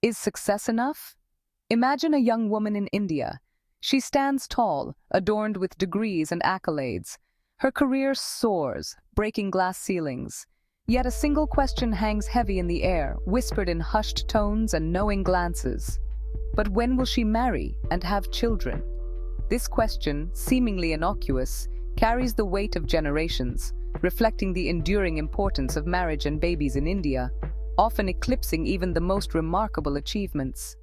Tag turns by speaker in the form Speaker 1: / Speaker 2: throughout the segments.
Speaker 1: Is success enough? Imagine a young woman in India. She stands tall, adorned with degrees and accolades. Her career soars, breaking glass ceilings. Yet a single question hangs heavy in the air, whispered in hushed tones and knowing glances. But when will she marry and have children? This question, seemingly innocuous, carries the weight of generations, reflecting the enduring importance of marriage and babies in India, often eclipsing even the most remarkable achievements.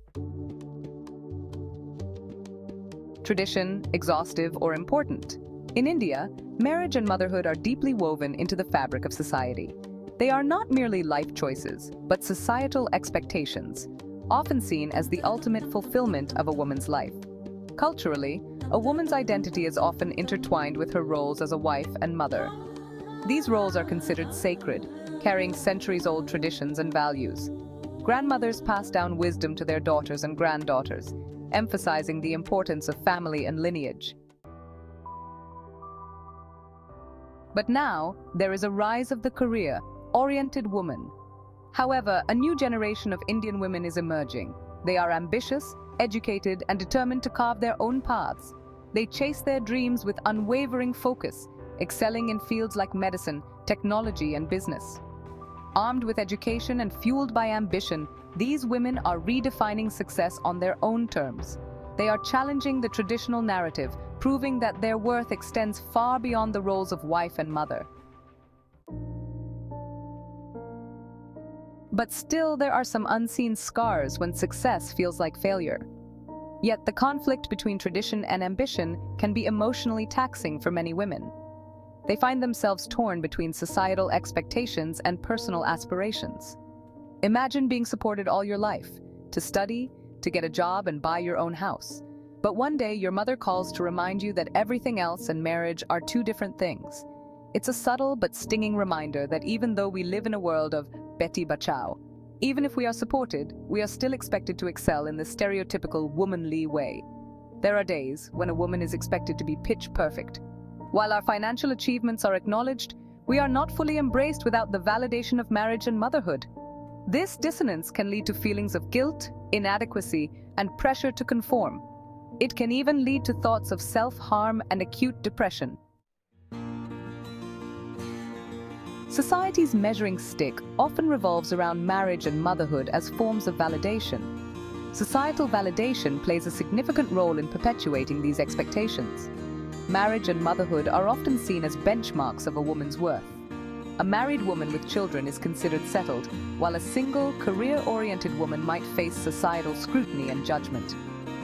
Speaker 1: Tradition, exhaustive or important. In India, marriage and motherhood are deeply woven into the fabric of society. They are not merely life choices, but societal expectations, often seen as the ultimate fulfillment of a woman's life. Culturally, a woman's identity is often intertwined with her roles as a wife and mother. These roles are considered sacred, carrying centuries-old traditions and values. Grandmothers pass down wisdom to their daughters and granddaughters, emphasizing the importance of family and lineage. But now, there is a rise of the career-oriented woman. However, a new generation of Indian women is emerging. They are ambitious, educated, and determined to carve their own paths. They chase their dreams with unwavering focus, excelling in fields like medicine, technology, and business. Armed with education and fueled by ambition, these women are redefining success on their own terms. They are challenging the traditional narrative, proving that their worth extends far beyond the roles of wife and mother. But still, there are some unseen scars when success feels like failure. Yet the conflict between tradition and ambition can be emotionally taxing for many women. They find themselves torn between societal expectations and personal aspirations. Imagine being supported all your life, to study, to get a job and buy your own house. But one day your mother calls to remind you that everything else and marriage are two different things. It's a subtle but stinging reminder that even though we live in a world of Beti Bachao, even if we are supported, we are still expected to excel in the stereotypical womanly way. There are days when a woman is expected to be pitch perfect. While our financial achievements are acknowledged, we are not fully embraced without the validation of marriage and motherhood. This dissonance can lead to feelings of guilt, inadequacy, and pressure to conform. It can even lead to thoughts of self-harm and acute depression. Society's measuring stick often revolves around marriage and motherhood as forms of validation. Societal validation plays a significant role in perpetuating these expectations. Marriage and motherhood are often seen as benchmarks of a woman's worth. A married woman with children is considered settled, while a single, career-oriented woman might face societal scrutiny and judgment.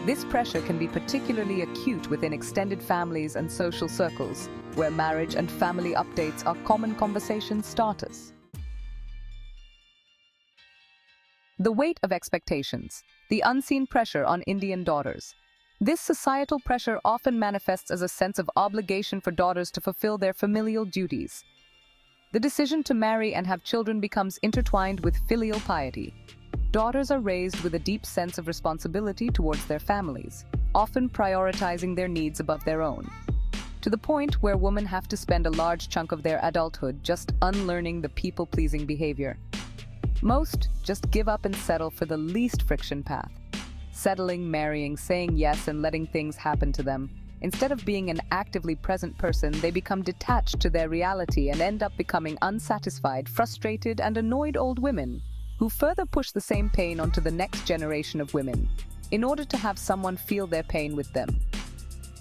Speaker 1: This pressure can be particularly acute within extended families and social circles, where marriage and family updates are common conversation starters. The weight of expectations, the unseen pressure on Indian daughters. This societal pressure often manifests as a sense of obligation for daughters to fulfill their familial duties. The decision to marry and have children becomes intertwined with filial piety. Daughters are raised with a deep sense of responsibility towards their families, often prioritizing their needs above their own, to the point where women have to spend a large chunk of their adulthood just unlearning the people-pleasing behavior. Most just give up and settle for the least friction path. Settling, marrying, saying yes, and letting things happen to them. Instead of being an actively present person, they become detached to their reality and end up becoming unsatisfied, frustrated, and annoyed old women, who further push the same pain onto the next generation of women, in order to have someone feel their pain with them.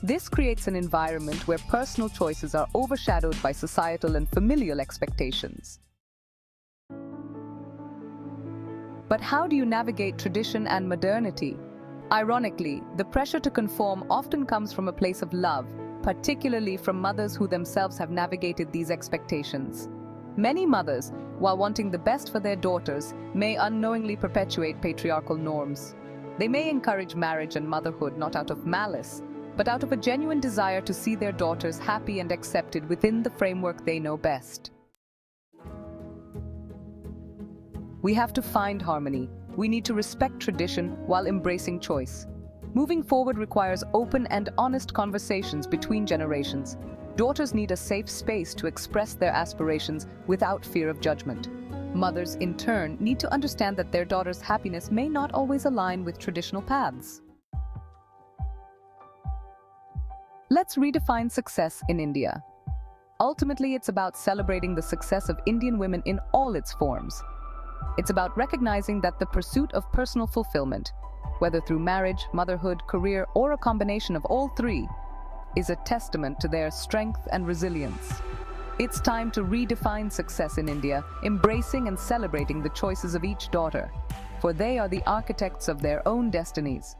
Speaker 1: This creates an environment where personal choices are overshadowed by societal and familial expectations. But how do you navigate tradition and modernity? Ironically, the pressure to conform often comes from a place of love, particularly from mothers who themselves have navigated these expectations. Many mothers, while wanting the best for their daughters, may unknowingly perpetuate patriarchal norms. They may encourage marriage and motherhood not out of malice, but out of a genuine desire to see their daughters happy and accepted within the framework they know best. We have to find harmony. We need to respect tradition while embracing choice. Moving forward requires open and honest conversations between generations. Daughters need a safe space to express their aspirations without fear of judgment. Mothers, in turn, need to understand that their daughter's happiness may not always align with traditional paths. Let's redefine success in India. Ultimately, it's about celebrating the success of Indian women in all its forms. It's about recognizing that the pursuit of personal fulfillment, whether through marriage, motherhood, career, or a combination of all three, is a testament to their strength and resilience. It's time to redefine success in India, embracing and celebrating the choices of each daughter, for they are the architects of their own destinies.